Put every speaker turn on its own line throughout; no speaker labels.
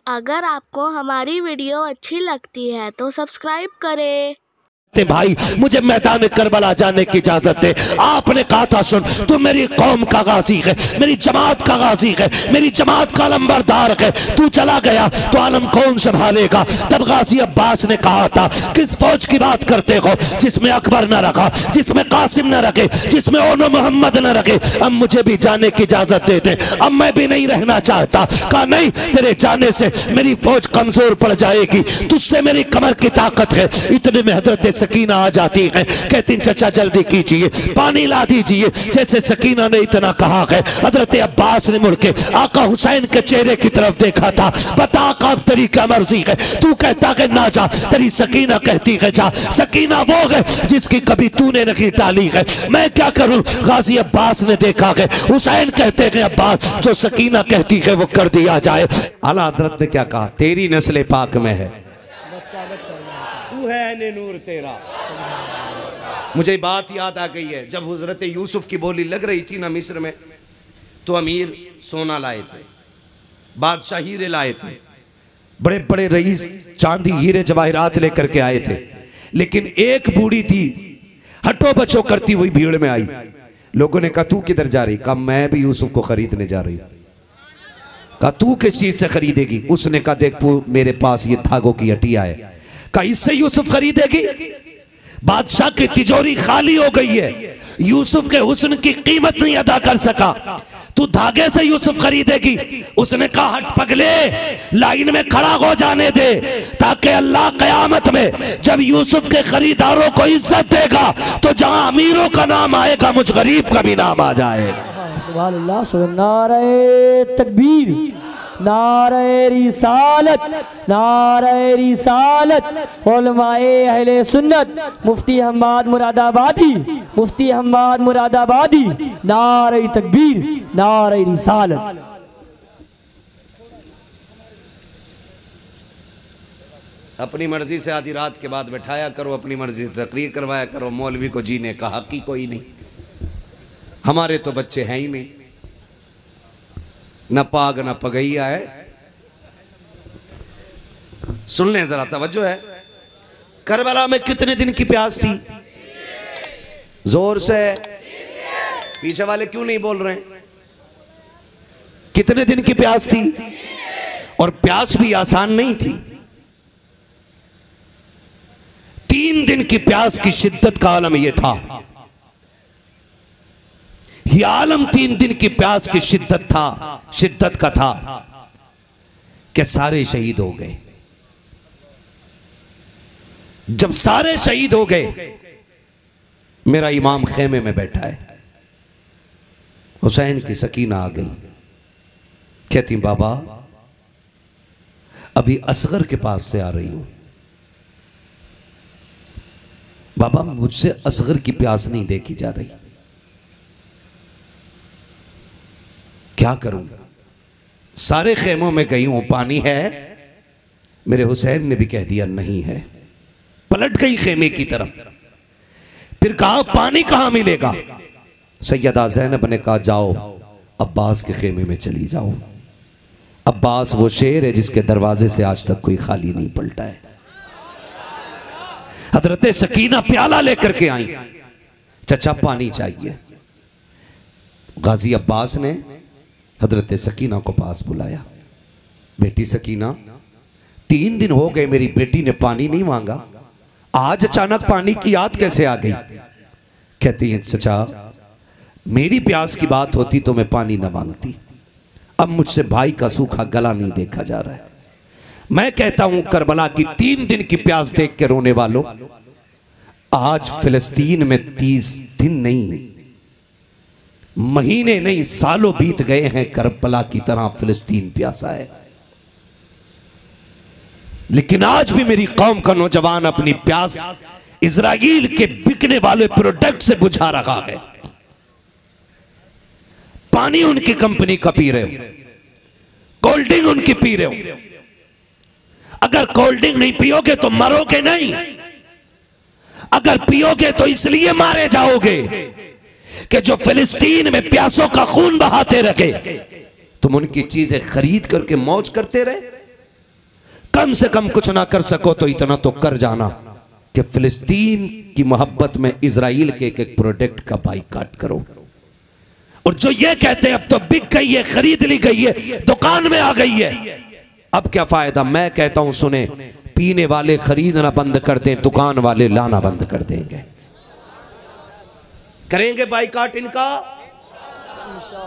अगर आपको हमारी वीडियो अच्छी लगती है तो सब्सक्राइब करें।
भाई मुझे मैदान करबला जाने की इजाजत दे। आपने कहा था सुन, तू मेरी कौम का गाजी है, मेरी जमात का गाजी है, मेरी जमात का लंबरदार है। तू चला गया तो आलम कौन संभालेगा? तब गाजी अब्बास ने कहा था, किस फौज की बात करते हो जिसमें अकबर न रखा, जिसमें कासिम न रखे, जिसमें ओनो मोहम्मद न रखे? अब मुझे भी जाने की इजाजत दे दे, अब मैं भी नहीं रहना चाहता। कहा नहीं, तेरे जाने से मेरी फौज कमजोर पड़ जाएगी, तुझसे मेरी कमर की ताकत है। इतने में हजरत सकीना आ जाती है, कहती चचा जल्दी कीजिए, पानी ला दीजिए। जैसे सकीना ने इतना कहा है, हजरत अब्बास ने मुड़ के आका हुसैन के चेहरे की तरफ देखा था। बता का तेरी क्या मर्जी है? तू कहता है ना जा, तेरी सकीना कहती है जा। सकीना वो है जिसकी कभी तूने नहीं टाली है। मैं क्या करूं? गाजी अब्बास ने देखा है, हुसैन कहते हैं अब्बास जो सकीना कहती है वो कर दिया जाए। आला हजरत ने क्या कहा? तेरी नस्ल पाक में है, तू है ने नूर तेरा। मुझे बात याद आ गई है, जब हजरत यूसुफ की बोली लग रही थी ना मिस्र में, तो अमीर सोना लाए थे, बादशाह हीरे लाए थे, बड़े बड़े रईस चांदी हीरे जवाहिरात लेकर के आए थे। लेकिन एक बूढ़ी थी, हटो बचो करती हुई भीड़ में आई। लोगों ने कहा तू किधर जा रही? कहा मैं भी यूसुफ को खरीदने जा रही। कहा तू किस चीज से खरीदेगी? उसने कहा देख मेरे पास ये धागों की हटिया है। कहा इससे यूसुफ खरीदेगी? बादशाह की तिजोरी खाली हो गई है, यूसुफ के हुस्न की कीमत नहीं अदा कर सका, तू धागे से यूसुफ खरीदेगी? उसने कहा हट पगले, लाइन में खड़ा हो जाने दे, ताकि अल्लाह कयामत में जब यूसुफ के खरीदारों को इज्जत देगा तो जहां अमीरों का नाम आएगा मुझ गरीब का भी नाम आ जाएगा।
सुभान अल्लाह, नारे तकबीर, नारे रिसालत, नारे रिसालत। उलमाए अहले सुन्नत, मुफ्ती हम्माद मुरादाबादी, मुफ्ती हम्माद मुरादाबादी, नारे तकबीर, नारे रिसालत।
अपनी मर्जी से आधी रात के बाद बैठाया करो, अपनी मर्जी से तकरीर करवाया करो। मौलवी को जीने का हक ही कोई नहीं। हमारे तो बच्चे हैं ही नहीं, न पाग न पगैया है। सुन लें जरा, तवज्जो है। करबला में कितने दिन की प्यास थी? जोर से, पीछे वाले क्यों नहीं बोल रहे? कितने दिन की प्यास थी? और प्यास भी आसान नहीं थी। 3 दिन की प्यास की शिद्दत का आलम यह था, यह आलम 3 दिन की प्यास की शिद्दत का था कि सारे शहीद हो गए। जब सारे शहीद हो गए, मेरा इमाम खेमे में बैठा है, हुसैन की सकीना आ गई, कहती बाबा अभी असगर के पास से आ रही हूं। बाबा मुझसे असगर की प्यास नहीं देखी जा रही, क्या करूं? सारे खेमों में गई हूं, पानी है? मेरे हुसैन ने भी कह दिया नहीं है। पलट गई खेमे की तरफ, फिर कहा पानी कहां मिलेगा? सैयदा ज़ैनब ने कहा जाओ अब्बास के खेमे में चली जाओ। अब्बास वो शेर है जिसके दरवाजे से आज तक कोई खाली नहीं पलटा है। हजरत सकीना प्याला लेकर के आई, चचा पानी चाहिए। गाजी अब्बास ने हजरत सकीना को पास बुलाया, बेटी सकीना 3 दिन हो गए मेरी बेटी ने पानी नहीं मांगा, आज अचानक पानी की याद कैसे आ गई? कहती है चचा मेरी प्यास की बात होती तो मैं पानी न मांगती, अब मुझसे भाई का सूखा गला नहीं देखा जा रहा है। मैं कहता हूं करबला की 3 दिन की प्यास देख के रोने वालों, आज फिलिस्तीन में 30 दिन नहीं, महीने नहीं, सालों बीत गए हैं, करबला की तरह फिलिस्तीन प्यासा है। लेकिन आज भी मेरी कौम का नौजवान अपनी प्यास इजराइल के बिकने वाले प्रोडक्ट से बुझा रहा है। पानी उनकी कंपनी का पी रहे हो, कोल्ड ड्रिंक उनकी पी रहे हो। अगर कोल्ड ड्रिंक नहीं पियोगे तो मरोगे नहीं, अगर पियोगे तो इसलिए मारे जाओगे कि जो फिलिस्तीन में प्यासों का खून बहाते रखे, तुम उनकी चीजें खरीद करके मौज करते रहे। कम से कम कुछ ना कर सको तो इतना तो कर जाना कि फिलिस्तीन की मोहब्बत में इजराइल के एक एक प्रोडक्ट का बाइकाट करो। और जो ये कहते हैं अब तो बिक गई है, खरीद ली गई है, दुकान में आ गई है, अब क्या फायदा। मैं कहता हूं सुने, पीने वाले खरीदना बंद कर दें, दुकान वाले लाना बंद कर देंगे। करेंगे बाइकाट इनका,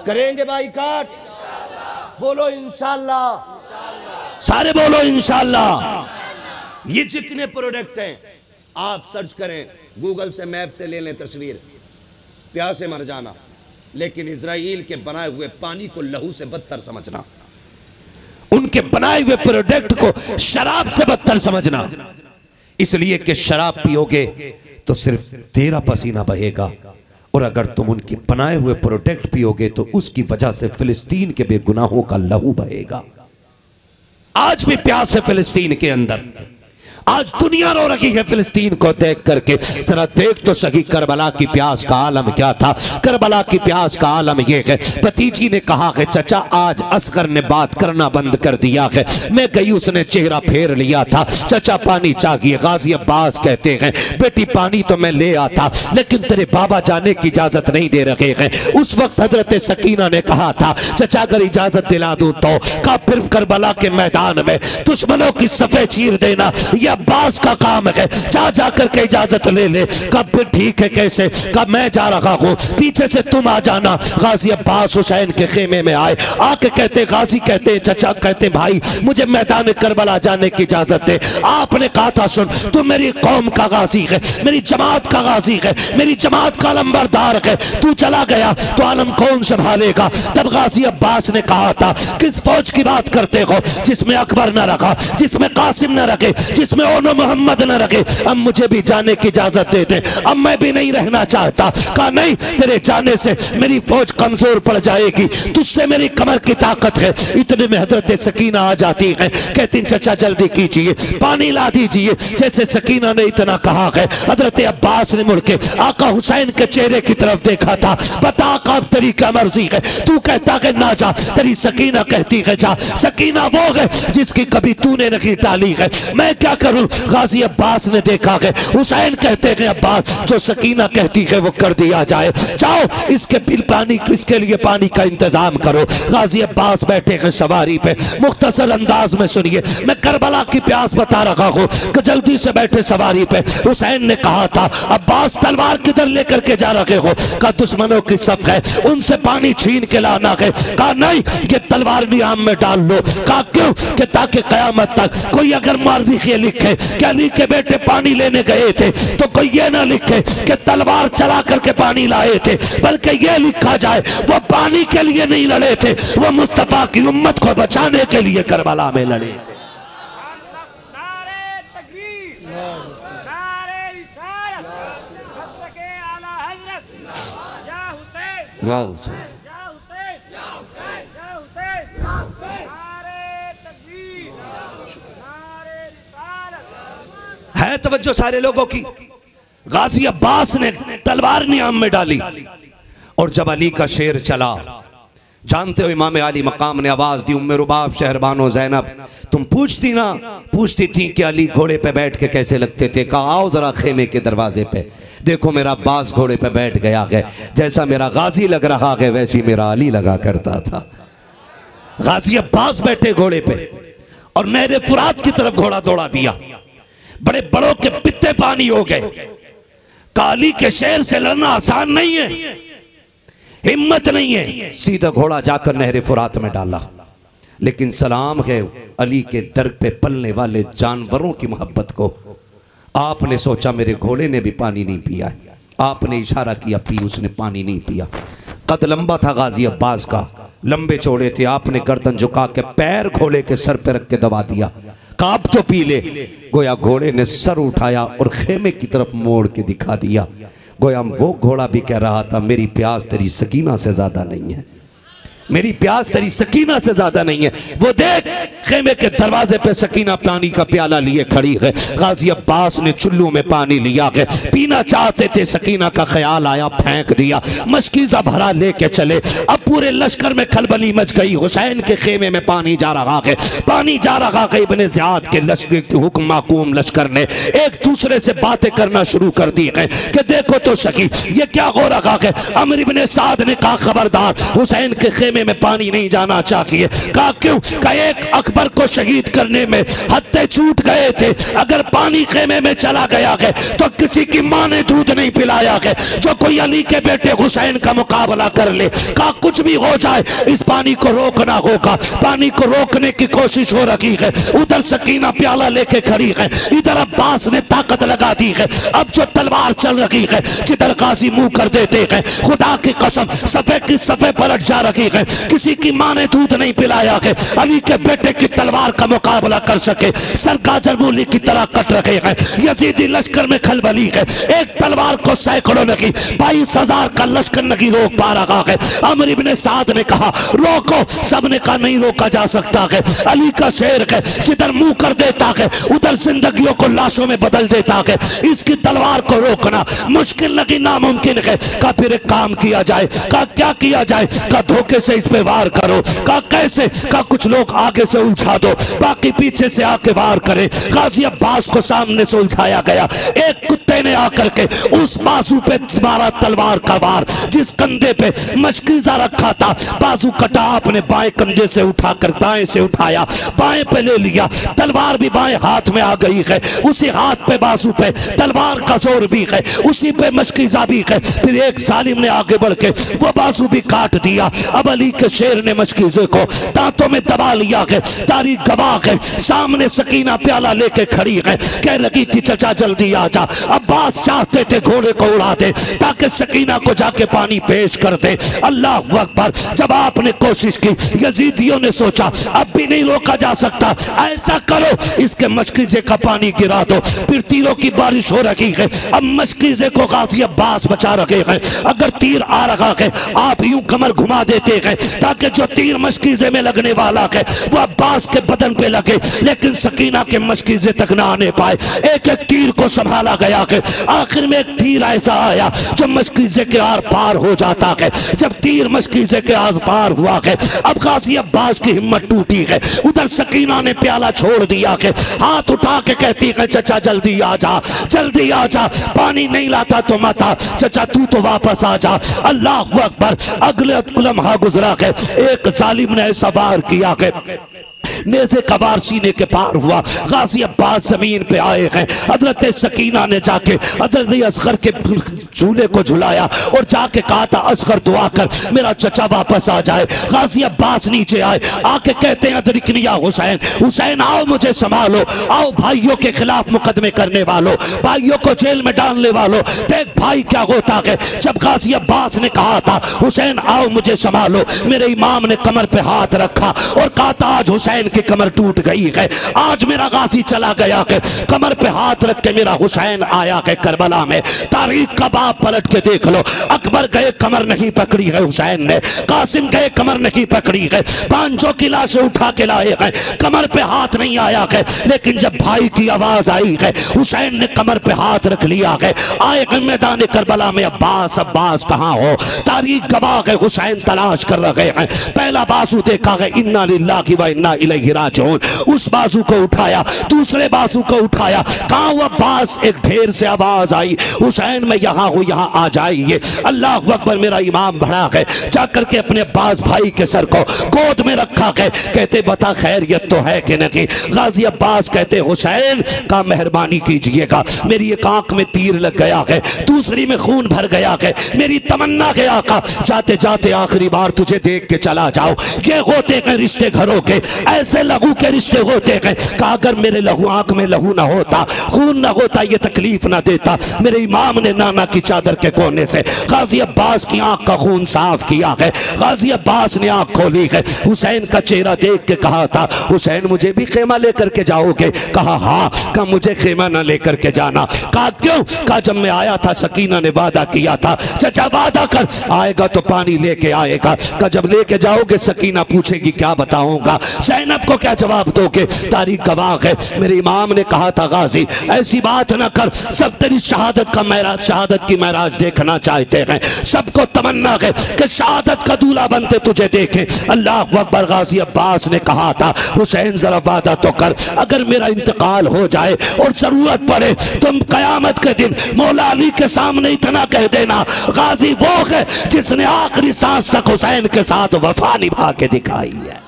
करेंगे बाइकाट, बोलो इंशाल्लाह, सारे बोलो इंशाल्लाह। ये जितने प्रोडक्ट हैं आप सर्च करें, गूगल से मैप से ले लें तस्वीर, प्यासे मर जाना। लेकिन इजराइल के बनाए हुए पानी को लहू से बदतर समझना, उनके बनाए हुए प्रोडक्ट को शराब से बदतर समझना, इसलिए कि शराब पियोगे तो सिर्फ तेरा पसीना बहेगा, और अगर तुम उनके बनाए हुए प्रोडक्ट पियोगे तो उसकी वजह से फिलिस्तीन के बेगुनाहों का लहू बहेगा। आज भी प्यास है फिलिस्तीन के अंदर, आज दुनिया रो रही है फिलिस्तीन को देख करके। जरा देख तो सही करबला की प्यास का आलम क्या था। करबला की प्यास का आलम यह है, भतीजी ने कहा है चचा आज असगर ने बात करना बंद कर दिया है, मैं गई उसने चेहरा फेर लिया था, चचा पानी चाहिए। गाजी अब्बास कहते हैं बेटी पानी तो मैं ले आता लेकिन तेरे बाबा जाने की इजाजत नहीं दे रहे हैं। उस वक्त हजरत सकीना ने कहा था चचा अगर इजाजत दिला दूं तो का फिर करबला के मैदान में दुश्मनों की सफे चीर देना यह अब्बास का काम है, जा जा करके इजाजत ले ले। कब फिर ठीक है कैसे, कब मैं जा रहा हूँ पीछे से तुम आ जाना। गाजी अब्बास हुसैन के खेमे में आए, आके कहते गाजी कहते चचा कहते भाई मुझे मैदान करबला जाने की इजाजत दे। आपने कहा था सुन तू मेरी कौम का गाजी है, मेरी जमात का गाजी है, मेरी जमात का लंबरदार है, तू चला गया तो आलम कौन संभालेगा। तब गाजी अब्बास ने कहा था किस फौज की बात करते हो जिसमें अकबर न रखा, जिसमें कासिम न रखे, जिसमें ओनो मोहम्मद न रखे। अब मुझे भी जाने की इजाजत दे दे, अब मैं भी नहीं रहना चाहता। कहा नहीं तेरे जाने से मेरी फौज कमजोर पड़ जाएगी, तुझसे मेरी कमर की ताकत है। इतने में हजरत सकीना आ जाती है, कहती चचा जल्दी कीजिए पानी ला दीजिए। जैसे सकीना ने इतना कहा है हजरत अब्बास ने मुड़ के आका हुसैन के चेहरे की तरफ देखा था, बता आका तेरी क्या मर्जी है, तू कहता है ना जा, तेरी सकीना कहती है जा। सकीना वो है जिसकी कभी तूने नहीं टाली है, मैं क्या करूं। गाजी अब्बास ने देखा है हुसैन कहते हैं अब्बास जो सकीना कहती है वो कर दिया जाए, जाओ इसके बिल पानी इसके लिए पानी का इंतजाम करो। गाजी अब्बास बैठे हैं सवारी पे, मुख्तसर अंदाज में सुनिए मैं करबला की प्यास बता रहा हूँ कि जल्दी से बैठे सवारी पे। हुसैन ने कहा था अब्बास तलवार किधर लेकर के जा रहे हो, का दुश्मनों की सफ है उनसे पानी छीन के लाना है। कहा नहीं ये तलवार नियाम में डाल लो। कहा क्यों, कि ताकि कयामत तक कोई अगर मारने लिखे क्या अली के बेटे पानी लेने गए थे तो कोई ये ना लिखे कि तलवार चला करके पानी लाए थे, बल्कि ये लिखा जाए वो पानी के लिए नहीं लड़े थे, वो मुस्तफा की उम्मत को बचाने के लिए करबला में लड़े थे। है तवज्जो सारे लोगों की। गाजी अब्बास ने तलवार नियाम में डाली और जब अली का शेर चला, जानते हो इमाम अली मकाम ने आवाज दी उम्मे रुबाब शहरबानो ज़ैनब तुम पूछती थी कि अली घोड़े पे बैठ के कैसे लगते थे। कहा आओ जरा खेमे के दरवाजे पे देखो मेरा अब्बास घोड़े पे बैठ गया है, जैसा मेरा गाजी लग रहा है वैसी मेरा अली लगा करता था। गाजी अब्बास बैठे घोड़े पे और नहरे फुरात की तरफ घोड़ा दौड़ा दिया, बड़े बड़ों के पित्ते पानी हो गए। काली के शेर से लड़ना आसान नहीं है, हिम्मत नहीं है। सीधा घोड़ा जाकर नहरे फुरात में डाला। लेकिन सलाम है अली के दर पे पलने वाले जानवरों की मोहब्बत को। आपने सोचा मेरे घोड़े ने भी पानी नहीं पिया, आपने इशारा किया पी, उसने पानी नहीं पिया। कद लंबा था गाजी अब्बास का, लंबे चौड़े थे, आपने गर्दन झुका के पैर घोड़े के सर पे रख के दबा दिया। काब तो पी ले। गोया घोड़े ने सर उठाया और खेमे की तरफ मोड़ के दिखा दिया। गोया वो घोड़ा भी कह रहा था मेरी प्यास तेरी सकीना से ज्यादा नहीं है, मेरी प्यास तेरी सकीना से ज्यादा नहीं है। वो देख खेमे के दरवाजे पे सकीना पानी का प्याला लिए खड़ी है। गाजी अब्बास ने चुल्लू में पानी लिया है, पीना चाहते थे, सकीना का ख्याल आया, फेंक दिया। मशकीज़ा भरा लेके चले। अब पूरे लश्कर में खलबली मच गई। हुसैन के खेमे में पानी जा रहा है, पानी जा रहा है। इब्ने ज़ियाद के लश्कर के हुक्म माकूम लश्कर ने एक दूसरे से बातें करना शुरू कर दी है कि देखो तो सही ये क्या हो रहा है। अमर इब्ने साद ने कहा खबरदार, हुसैन के खेमे में पानी नहीं जाना चाहिए। कहा क्यों? कहा एक अकबर को शहीद करने में हत्थे छूट गए थे, अगर पानी खेमे में चला गया है तो किसी की मां ने दूध नहीं पिलाया है जो कोई अली के बेटे हुसैन का मुकाबला कर ले। कहा कुछ भी हो जाए इस पानी को रोकना होगा। पानी को रोकने की कोशिश हो रही है। उधर सकीना प्याला लेके खड़ी है, इधर अब्बास ने ताकत लगा दी है। अब जो तलवार चल रही है, जिधर गाजी मुंह कर देते हैं, खुदा की कसम सफे की सफे पलट जा रही है। किसी की मां ने दूध नहीं पिलाया है अली के बेटे की तलवार का मुकाबला कर सके। सर गाजर मूली की तरह कट रहे हैं। यजीदी लश्कर में खलबली है। एक तलवार को सैकड़ों नहीं 22,000 का लश्कर नहीं रोक पा रहा है। अमर इब्ने साद ने कहा रोको, सबने कहा नहीं रोका जा सकता है। अली का शेर है, जिधर मुंह कर देता है उधर जिंदगियों को लाशों में बदल देता है। इसकी तलवार को रोकना मुश्किल नहीं, नामुमकिन है। का फिर एक काम किया जाए। का क्या किया जाए? का धोखे से इस पे वार करो। का कैसे? का कुछ लोग आगे से उलझा दो, बाकी पीछे से आके वार करे। गाजी अब्बास को सामने से उलझाया गया। एक कुत्ते ने आकर के उस बाजू पे मारा तलवार का वार, जिस कंधे पे मशकीज़ा रखा था। बाजू कटा, अपने बाएं कंधे से उठाकर दाएं से उठाया, बाएं पे ले लिया। तलवार भी बाएं हाथ में आ गई है। उसी हाथ पे बाजू पे तलवार का जोर भी है, उसी पे मशकीज़ा भी है। फिर एक जालिम ने आगे बढ़ के वो बाजू भी काट दिया। अब अली के शेर ने मशकीज़े को दांतों में दबा लिया है। तारीख गवाह है, सामने सकीना प्याला लेके खड़ी है, कह रही थी चचा जल्दी आ जा। अब्बास चाहते थे घोड़े को उड़ा दे ताकि सकीना को जाके पानी पेश कर दे। अल्लाह अकबर। जब आपने कोशिश की, यजीदियों ने सोचा अब भी नहीं रोका जा सकता, ऐसा करो इसके मशकीज़े का पानी गिरा दो। फिर तीरों की बारिश हो रही है। अब मशकीज़े को गाजी अब्बास बचा रहे हैं। अगर तीर आ रहा है आप यूं कमर घुमा देते हैं ताकि जो तीर मशकीज़े में लगने वाला है वो अब्बास के बदन पे लगे, लेकिन सकीना के मशकीज़े तक ना आने पाए। एक एक तीर को संभाला गया है। आखिर में एक तीर ऐसा आया जो मशकीज़े के आर पार हो जाता है। जब तीर मशकीज़े के आर पार हुआ है, अब गाजी अब्बास की हिम्मत टूटी है। उधर सकीना ने प्याला छोड़ दिया है, हाथ उठा के कहती है चचा जल्दी आ जा, जल्दी आ जा, पानी नहीं लाता तो मत आ, चचा तू तो वापस आ जा। अल्लाह अकबर। अगले लम्हा गुजरा है, एक जालिम ने ऐसा वार किया है, नेज़े का वार सीने के पार हुआ। गाजी अब्बास जमीन पे आए हैं। हजरत सकीना ने जाके हजरत असगर के झूले को झुलाया और जाके कहा था असगर दुआ कर मेरा चचा वापस आ जाए। गाजी अब्बास नीचे आए, आके कहते हैं अदरिकनिया हुसैन, हुसैन आओ मुझे संभालो, आओ भाइयों के खिलाफ मुकदमे करने वालों, भाइयों को जेल में डालने वालों, देख भाई क्या होता है। जब गाजी अब्बास ने कहा था हुसैन आओ मुझे संभालो, मेरे इमाम ने कमर पे हाथ रखा और कहा था आज हुसैन की कमर टूट गई है, आज मेरा गाजी चला गया है। कमर पे हाथ रख के मेरा हुसैन आया है करबला में। तारीख का बाप पलट के देख लो, अकबर गए कमर नहीं पकड़ी है हुसैन ने, कासिम गए कमर नहीं पकड़ी है, पांचों की लाशें उठा के लाए हैं, कमर पे हाथ नहीं आया है। लेकिन जब भाई की आवाज आई है हुसैन ने कमर पे हाथ रख लिया है। आए हैं मैदान करबला में, अब्बास अब्बास कहाँ हो? तारीख गवाह है हुसैन तलाश कर रहे हैं। पहला बाजू देखा है इन्ना लिल्लाहि व इन्ना इलैहि राजिऊन, उस बाजू को उठाया, दूसरे बाजू को उठाया, कहाँ वो अब्बास? एक ढेर से आवाज आई हुसैन मैं यहाँ हूँ, यहाँ आ जाइए। अल्लाह अकबर। मेरा इमाम भड़ा है, जाकर के अपने अब्बास भाई के सर को गोद में रखा है, कहते बता खैरियत तो है कि नहीं? गाजी अब्बास कहते हुसैन का मेहरबानी कीजिएगा, मेरी एक आंख में तीर लग गया है, दूसरी में खून भर गया है, मेरी तमन्ना है आका जाते जाते आखिरी बार तुझे देख के चला जाओ। ये होते हैं रिश्ते घरों के, ऐसे लहू के रिश्ते होते हैं। कहा अगर मेरे लहू आंख में लहू ना होता, खून ना होता, ये तकलीफ ना देता। मेरे इमाम ने नाना की चादर के कोने से गाजी अब्बास की आंख का खून साफ किया है। गाजी अब्बास ने आंख खोली है, हुसैन का चेहरा देख के कहा था हुसैन मुझे भी खेमा लेकर के जाओगे? कहा हाँ। कहा मुझे खेमा ना लेकर के जाना। कहा क्यों? कहा जब मैं आया था सकीना ने वादा किया था, चचा वादा कर आएगा तो पानी लेके आएगा। कहा जब लेके जाओगे सकीना पूछेगी क्या बताऊंगा? ज़ैनब को क्या जवाब दोगे? तारीख गवाह है, मेरे इमाम ने कहा था गाजी ऐसी बात ना कर, सब तेरी शहादत का महराज, शहादत की महराज देखना चाहते हैं, सबको तमन्ना है कि शहादत का दूल्हा बनते तुझे देखें। अल्लाह अकबर। गाजी अब्बास ने कहा था हुसैन जरा वादा तो कर, अगर मेरा इंतकाल हो जाए और जरूरत पड़े तुम कयामत के दिन मौला अली के सामने इतना कह देना, गाजी वो है जिसने आखिरी सांस तक हुसैन के साथ वफा निभा के दिखाई है।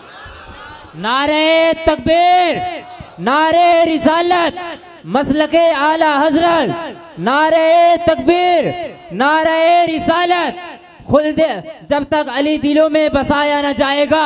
नारे तकबीर, नारे रिसालत, मसलके आला हजरत, नारे तकबीर, नारे रिसालत। खुल्द जब तक अली दिलों में बसाया न जाएगा,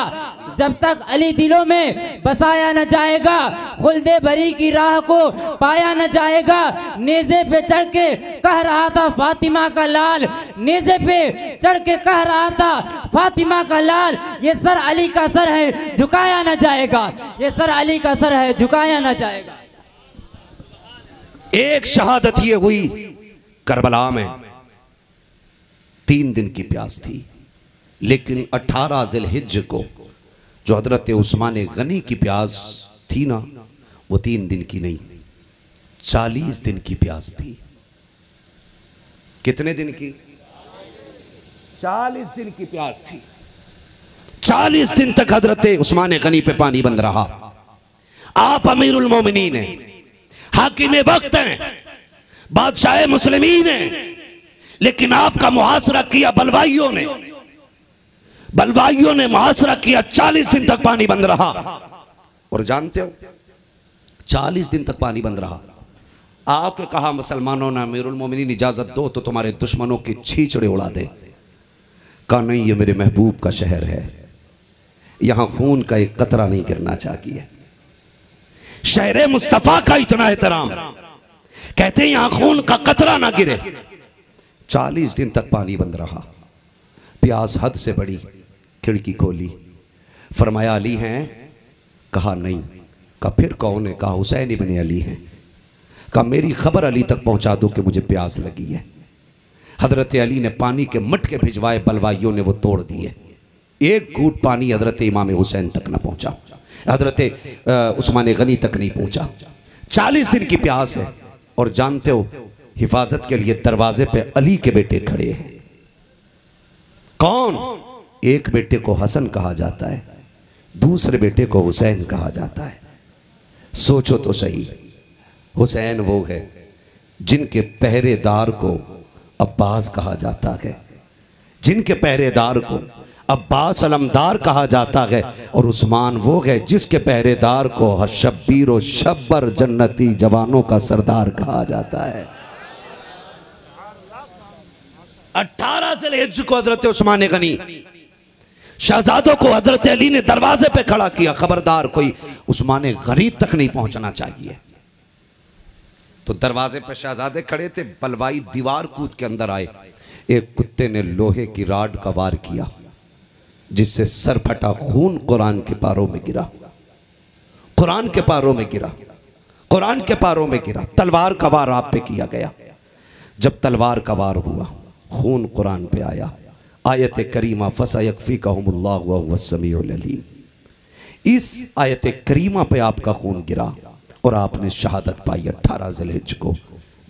जब तक अली दिलों में बसाया न जाएगा, खुल्दे बरी की राह को पाया न जाएगा। नेज़े पे चढ़ के कह रहा था फातिमा का लाल, नेज़े पे चढ़ के कह रहा था फातिमा का लाल, ये सर अली का सर है झुकाया न जाएगा, ये सर अली का सर है झुकाया न जाएगा।
एक शहादत ये हुई करबला में, 3 दिन की प्यास थी, लेकिन 18 ज़िलहिज्ज को जो हजरत उस्मान गनी की प्यास थी ना, वो 3 दिन की नहीं 40 दिन की प्यास थी। कितने दिन की? 40 दिन की प्यास थी। 40 दिन तक हजरत उस्मान गनी पे पानी बंद रहा। आप अमीरुल मोमिनीन हैं, हाकिम वक्त हैं, बादशाह मुस्लिमीन हैं, लेकिन आपका मुहासरा किया बलवाइयों ने, बलवाइयों ने मुहासरा किया। 40 दिन तक पानी बंद रहा। और जानते हो 40 दिन तक पानी बंद रहा। आपने कहा मुसलमानों ने अमीरुल मोमिनीन इजाजत दो तो तुम्हारे दुश्मनों की छींचड़े उड़ा दे। कहा नहीं, ये मेरे महबूब का शहर है, यहां खून का एक कतरा नहीं गिरना चाहिए। शहर मुस्तफा का इतना एहतराम, कहते हैं यहां खून का कतरा ना गिरे। 40 दिन तक पानी बंद रहा। प्यास हद से बड़ी, खिड़की खोली, फरमाया अली हैं? कहा नहीं। कहा फिर कौन है? कहा हुसैन इब्न अली हैं। कहा मेरी खबर अली तक पहुंचा दो कि मुझे प्यास लगी है। हजरत अली ने पानी के मटके भिजवाए, बलवाइयों ने वो तोड़ दिए। एक घूंट पानी हजरत इमाम हुसैन तक न पहुंचा, हजरत उस्मान गनी तक नहीं पहुंचा। 40 दिन की प्यास है। और जानते हो हिफाजत के लिए दरवाजे पे अली के बेटे खड़े हैं। कौन? एक बेटे को हसन कहा जाता है, दूसरे बेटे को हुसैन कहा जाता है। सोचो तो सही, हुसैन वो है जिनके पहरेदार को अब्बास कहा जाता है, जिनके पहरेदार को अब्बास अलमदार कहा जाता है। और उस्मान वो है जिसके पहरेदार को शब्बीर व शब्बर जन्नती जवानों का सरदार कहा जाता है। 18 ज़िलहिज्ज को हजरत उस्मान गनी शहजादों को हजरत अली ने दरवाजे पे खड़ा किया, खबरदार कोई उस्मान गनी तक नहीं पहुंचना चाहिए। तो दरवाजे पे शहजादे खड़े थे, बलवाई दीवार कूद के अंदर आए। एक कुत्ते ने लोहे की राड का वार किया, जिससे सर फटा खून कुरान के पारों में गिरा, कुरान के पारों में गिरा, कुरान के पारों में गिरा। तलवार का वार आप पे किया गया। जब तलवार का वार हुआ, खून कुरान पे आया। आयत करीमा फसयकफीकहुमुल्लाहु व हुवस समीउल अलीम, इस आयत करीमा पे आपका खून गिरा और आपने शहादत पाई 18 ज़िलहिज्ज को।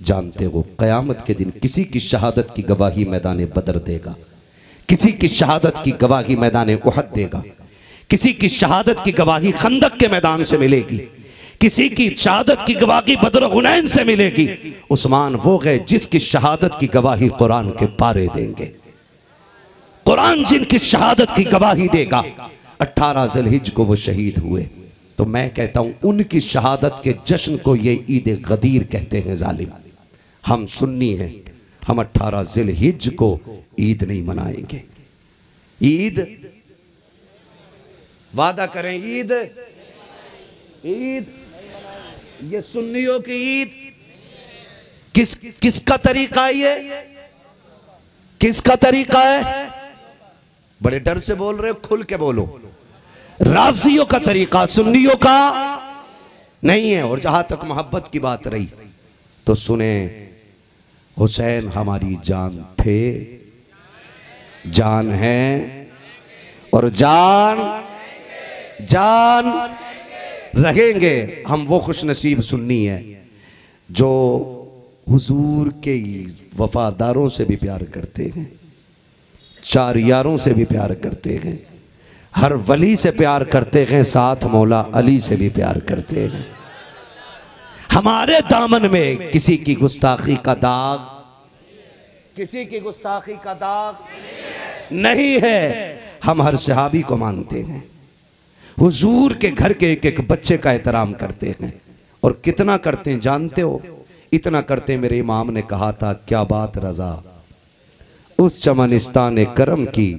जानते हो क़यामत के दिन किसी की शहादत की गवाही मैदान बदर देगा, किसी की शहादत की गवाही मैदान उहद देगा, किसी की शहादत की गवाही खंदक के मैदान से मिलेगी, किसी की शहादत की गवाही बदर हुनैन से मिलेगी। उस्मान वो गए जिसकी शहादत की गवाही कुरान के पारे देंगे। कुरान जिनकी शहादत की गवाही देगा। 18 ज़िलहिज्ज को वो शहीद हुए। तो मैं कहता हूं उनकी शहादत के जश्न को ये ईद गदीर कहते हैं जालिम। हम सुन्नी हैं, हम 18 ज़िलहिज्ज को ईद नहीं मनाएंगे। ईद वादा करें, ईद ईद ये सुन्नियों की ईद। किसका तरीका है ये? किसका तरीका है? बड़े डर से बोल रहे हो, खुल के बोलो। राफ़ज़ियों का तरीका, सुन्नियों का नहीं है। और जहां तक मोहब्बत की बात रही तो सुने, हुसैन हमारी जान थे, जान है और जान जान रहेंगे। हम वो खुश नसीब सुन्नी है जो हुजूर के वफादारों से भी प्यार करते हैं, चार यारों से भी प्यार करते हैं, हर वली से प्यार करते हैं, साथ मौला अली से भी प्यार करते हैं। हमारे दामन में किसी की गुस्ताखी का दाग, किसी की गुस्ताखी का दाग नहीं है। हम हर सहाबी को मानते हैं, हुजूर के घर के एक एक बच्चे का एहतराम करते हैं। और कितना करते हैं जानते हो? इतना करते मेरे इमाम ने कहा था, क्या बात रजा उस चमनिस्तान करम की,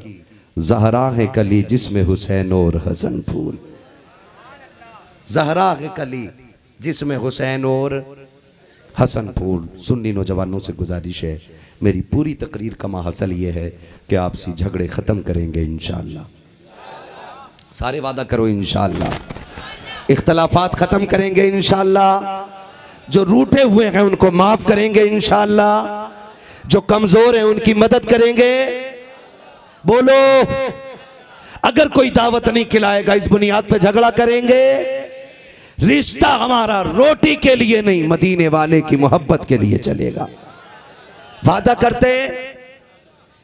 ज़हरा है कली जिसमें हुसैन और हसन फूल। ज़हरा है कली जिसमें हुसैन और हसन फूल। सुन्नी नौजवानों से गुजारिश है, मेरी पूरी तकरीर का माहसल ये है कि आपसी झगड़े ख़त्म करेंगे इंशाअल्लाह। सारे वादा करो इंशाअल्लाह। इख्तलाफात ख़त्म करेंगे इंशाअल्लाह। जो रूठे हुए हैं उनको माफ़ करेंगे इंशाअल्लाह। जो कमज़ोर हैं उनकी मदद करेंगे। बोलो, अगर कोई दावत नहीं खिलाएगा इस बुनियाद पे झगड़ा करेंगे। रिश्ता हमारा रोटी के लिए नहीं, मदीने वाले की मोहब्बत के लिए चलेगा। वादा करते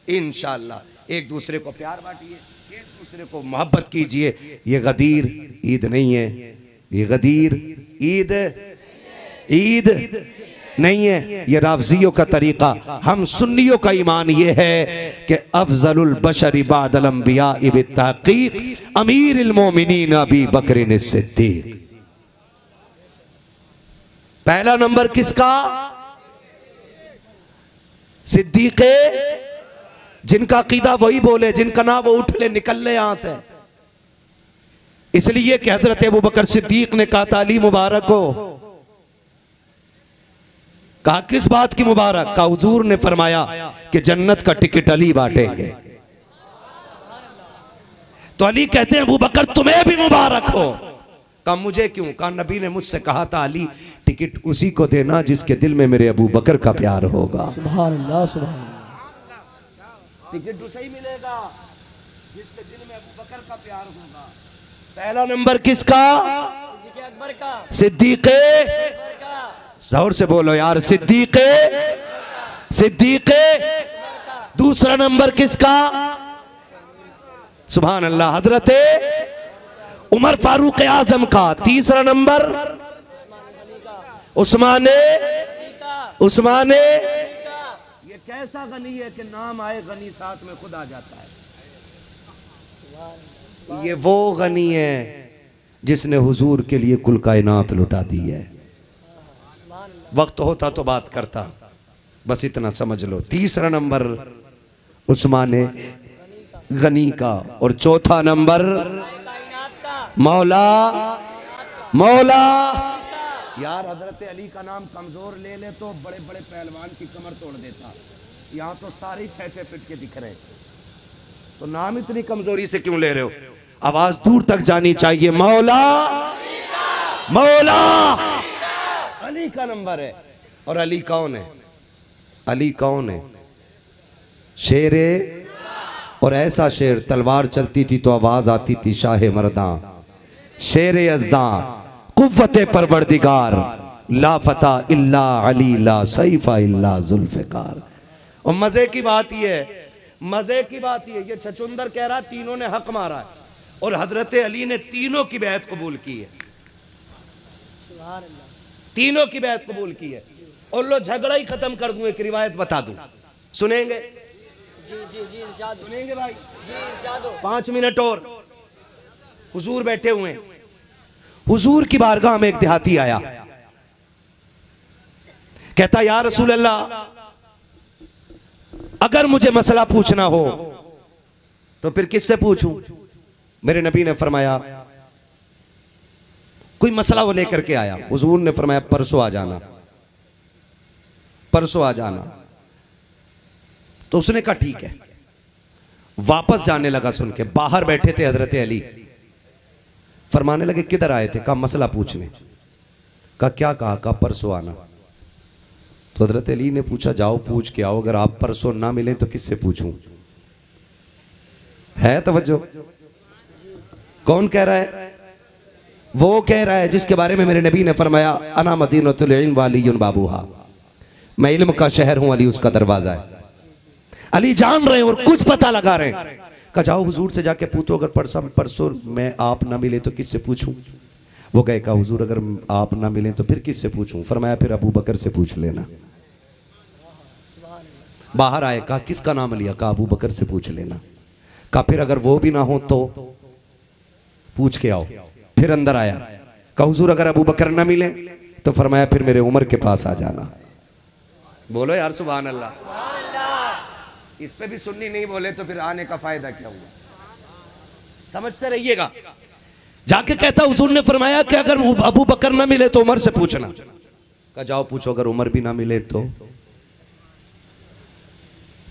इंशाअल्लाह। एक दूसरे को प्यार बांटिए, एक दूसरे को मोहब्बत कीजिए। ये गदीर ईद नहीं है, ये गदीर ईद नहीं है, ये राफ़ज़ियों का तरीक़ा। हम सुन्नियों का ईमान ये है कि अफ़ज़लुल बशर बअदल अंबिया बित्तहक़ीक़ अमीरुल मोमिनीन अबू बकर सिद्दीक़। पहला नंबर किसका? सिद्दीक़े, जिनका अक़ीदा वही बोले, जिनका ना वो उठ ले, निकल ले यहां से। इसलिए कि हज़रत अबू बकर सिद्दीक़ ने कहा था, अली मुबारक हो। कहा किस बात की मुबारक? का हुजूर ने फरमाया कि जन्नत का टिकट अली बांटेंगे। तो अली कहते हैं, अबू बकर तुम्हें भी मुबारक हो। कहा मुझे क्यों? कहा नबी ने मुझसे कहा था, अली टिकट उसी को देना जिसके दिल में मेरे अबू बकर का प्यार होगा।
सुभान अल्लाह, सुभान अल्लाह।
टिकट उसे ही मिलेगा जिसके दिल में अबू बकर का प्यार होगा। पहला नंबर किसका?
अकबर का।
सिद्दीक़े, जोर से बोलो यार, सिद्दीक़े, सिद्दीक़े। दूसरा नंबर किसका? सुभान अल्लाह, हजरत उमर फारूक आजम का। तीसरा नंबर उस्माने, ये कैसा गनी है कि नाम आए गनी साथ में खुद आ जाता है। ये वो गनी है जिसने हुजूर के लिए कुल कायनात लुटा दी है। वक्त होता तो बात करता, बस इतना समझ लो। तीसरा नंबर उस्माने गनी का, और चौथा नंबर मौला यार हजरत अली का नाम कमजोर ले ले तो बड़े बड़े पहलवान की कमर तोड़ देता। यहाँ तो सारे 6-6 फीट के दिख रहे, तो नाम इतनी कमजोरी से क्यों ले रहे हो? आवाज दूर तक जानी चाहिए। मौला अली का नंबर है। और अली कौन है? अली कौन है? शेरे, और ऐसा शेर तलवार चलती थी तो आवाज आती थी शाह मर्दा, शेरे यज़दा कुव्वते परवरदिगार, ला फता इल्ला अली ला सैफा इल्ला जुल्फ़िकार। और मजे की बात ये है, ये छचुंदर कह रहा तीनों ने हक मारा है, और हजरत अली ने तीनों की बैत कबूल की है। तीनों की बैत कबूल की है। और लो झगड़ा ही खत्म कर दूं, एक रिवायत बता दूं, सुनेंगे? जी सुनेंगे भाई? जी 5 मिनट और। हुजूर बैठे हुए हैं, हुजूर की बारगाह में एक देहाती आया, कहता या रसूल अल्लाह, अगर मुझे मसला पूछना हो तो फिर किससे पूछूं? मेरे नबी ने फरमाया, कोई मसला वो लेकर के आया, हुजूर ने फरमाया परसों आ जाना, परसों आ जाना। तो उसने कहा ठीक है। वापस जाने लगा, सुन के बाहर बैठे थे हजरत अली, फरमाने लगे किधर आए थे? कहा मसला पूछने। कहा क्या कहा? कहा परसों आना। तो हजरत अली ने पूछा जाओ पूछ के आओ, अगर आप परसों ना मिले तो किससे पूछूं? है तवज्जो? कौन कह रहा है? वो कह रहा है जिसके बारे में मेरे नबी ने फरमाया अना मदीनतुल इल्म वालियुन बाबूहा, मैं इल्म का शहर हूं, अली उसका दरवाजा है। अली जान रहे हैं और कुछ पता लगा रहे हैं। कहा जाओ हुजूर से जाके पूछो, अगर परसों मैं आप ना मिले तो किससे पूछूं? वो गए, कहा हुजूर अगर आप ना मिले तो फिर किससे पूछूं? फरमाया फिर अबू बकर से पूछ लेना। बाहर आए, कहा किसका नाम लिया? कहा अबू बकर से पूछ लेना। कहा फिर अगर वो भी ना हो तो पूछ के आओ। फिर अंदर आया, कहा हुजूर अगर अबू बकर ना मिले तो फरमाया फिर मेरे उमर के पास आ जाना। बोलो यार सुभान अल्लाह। इस पे भी सुन्नी नहीं बोले तो फिर आने का फायदा क्या हुआ? समझते रहिएगा। जाके कहता हुजूर ने फरमाया कि अगर अबू बकर ना मिले तो उमर से पूछना। कहा जाओ पूछो, अगर उमर भी ना मिले तो?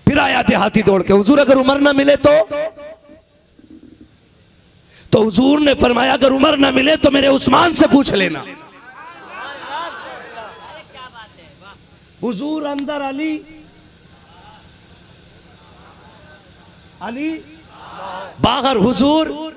फिर आया देहाती दौड़ के, हुजूर अगर उमर ना मिले तो हुजूर ने फरमाया अगर उमर ना मिले तो मेरे उस्मान से पूछ लेना। हुजूर अंदर, अली बाहर, हुजूर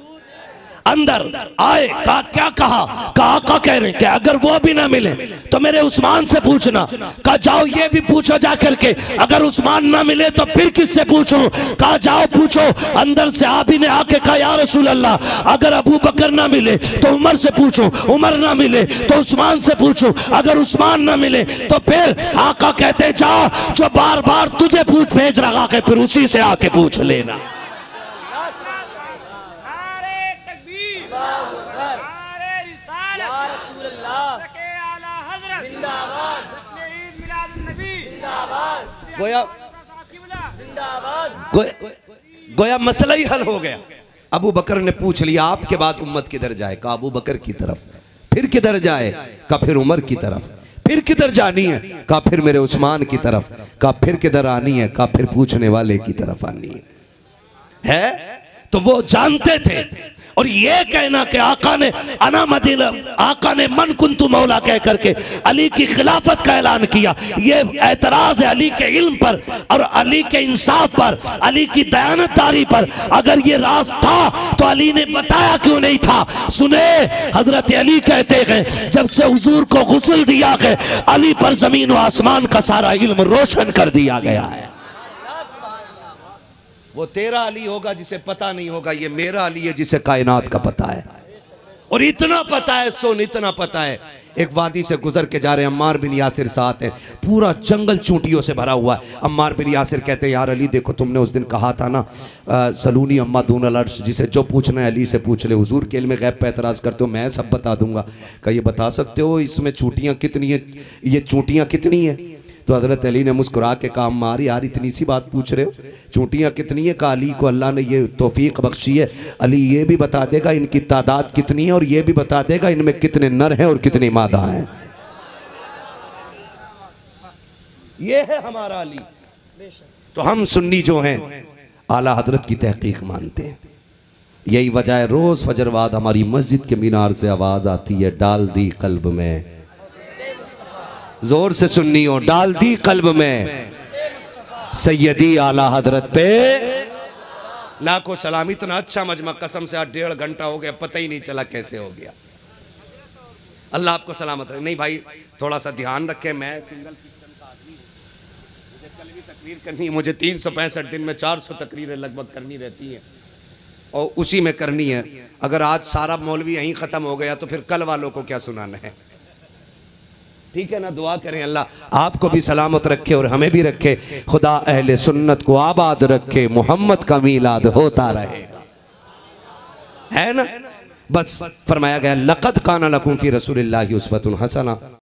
अंदर आए। कहा क्या कहा? कहा आका कह रहे हैं कि अगर वो भी ना मिले तो मेरे उस्मान से पूछना। कहा जाओ ये भी पूछो जा करके, अगर उस्मान ना मिले तो फिर किससे पूछूं? कहा जाओ पूछो। अंदर से आबी ने आके कहा या रसूल अल्लाह, अगर अबू बकर ना मिले तो उमर से पूछूं, उमर ना मिले तो उस्मान से पूछूं, अगर उस्मान ना मिले तो फिर? आका कहते जा जो बार बार तुझे पूछ भेज रहा है फिर उसी से आके पूछ लेना। गोया मसला ही हल हो गया। अबू बकर ने पूछ लिया आपके बाद उम्मत किधर जाए? कहा अबू बकर की तरफ। फिर किधर जाए? कहा फिर उमर की तरफ। फिर किधर जानी है? कहा फिर मेरे उस्मान की तरफ। कहा फिर किधर आनी है? कहा फिर पूछने वाले की तरफ आनी है। तो वो जानते थे। और ये कहना कि आका ने अना मदीना, आका ने मन कुंतु मौला कह करके अली की खिलाफत का ऐलान किया, ये एतराज है अली के इल्म पर और अली के इंसाफ पर, अली की दयानतदारी पर। अगर ये राज था तो अली ने बताया क्यों नहीं था? सुने, हजरत अली कहते हैं जब से हुजूर को गुस्ल दिया गया अली पर जमीन व आसमान का सारा इल्म रोशन कर दिया गया है। वो तेरा अली होगा जिसे पता नहीं होगा, ये मेरा अली है जिसे कायनात का पता है। और इतना पता है, सुन इतना पता है, एक वादी से गुजर के जा रहे हैं, अम्मार बिन यासिर साथ है, पूरा जंगल चूंटियों से भरा हुआ है। अम्मार बिन यासिर कहते हैं यार अली देखो तुमने उस दिन कहा था ना सलूनी अम्मा दून अलर्श, जिसे जो पूछना है अली से पूछ ले, हुजूर के इल्म गैब पे एतराज करते हो, मैं सब बता दूंगा। कहा ये बता सकते हो इसमें चूंटियाँ कितनी है, ये चूंटियाँ कितनी है? तो हजरत अली ने मुस्कुरा के कहा मार यार इतनी सी बात पूछ रहे हो, चूंटियाँ कितनी है? कहा अली को अल्लाह ने ये तौफीक बख्शी है, अली ये भी बता देगा इनकी तादाद कितनी है और ये भी बता देगा इनमें कितने नर हैं और कितनी मादा हैं। ये है हमारा अली। तो हम सुन्नी जो हैं आला हजरत की तहकीक मानते हैं। यही वजह है रोज फजर बाद हमारी मस्जिद के मीनार से आवाज आती है डाल दी कल्ब में, जोर से सुन्नी हो, डाल दी कल्ब में सैयदी आला हजरत पे लाखों सलाम। इतना अच्छा मजमा, कसम से आज 1.5 घंटा हो गया, पता ही नहीं चला कैसे हो गया। अल्लाह आपको सलामत रहे। नहीं भाई थोड़ा सा ध्यान रखें, मैं सिंगल सिस्टम का आदमी हूँ, मुझे कल भी तकरीर करनी है, मुझे 365 दिन में 400 तकरीरें लगभग करनी रहती हैं और उसी में करनी है। अगर आज सारा मौलवी यहीं ख़त्म हो गया तो फिर कल वालों को क्या सुनाना है? ठीक है ना? दुआ करें अल्लाह आपको भी सलामत रखे और हमें भी रखे, खुदा अहले सुन्नत को आबाद रखे, मोहम्मद का मीलाद होता रहेगा, है ना? बस फरमाया गया लक़द काना लकुम फ़ी रसूलिल्लाहि उस्वतुन हसना।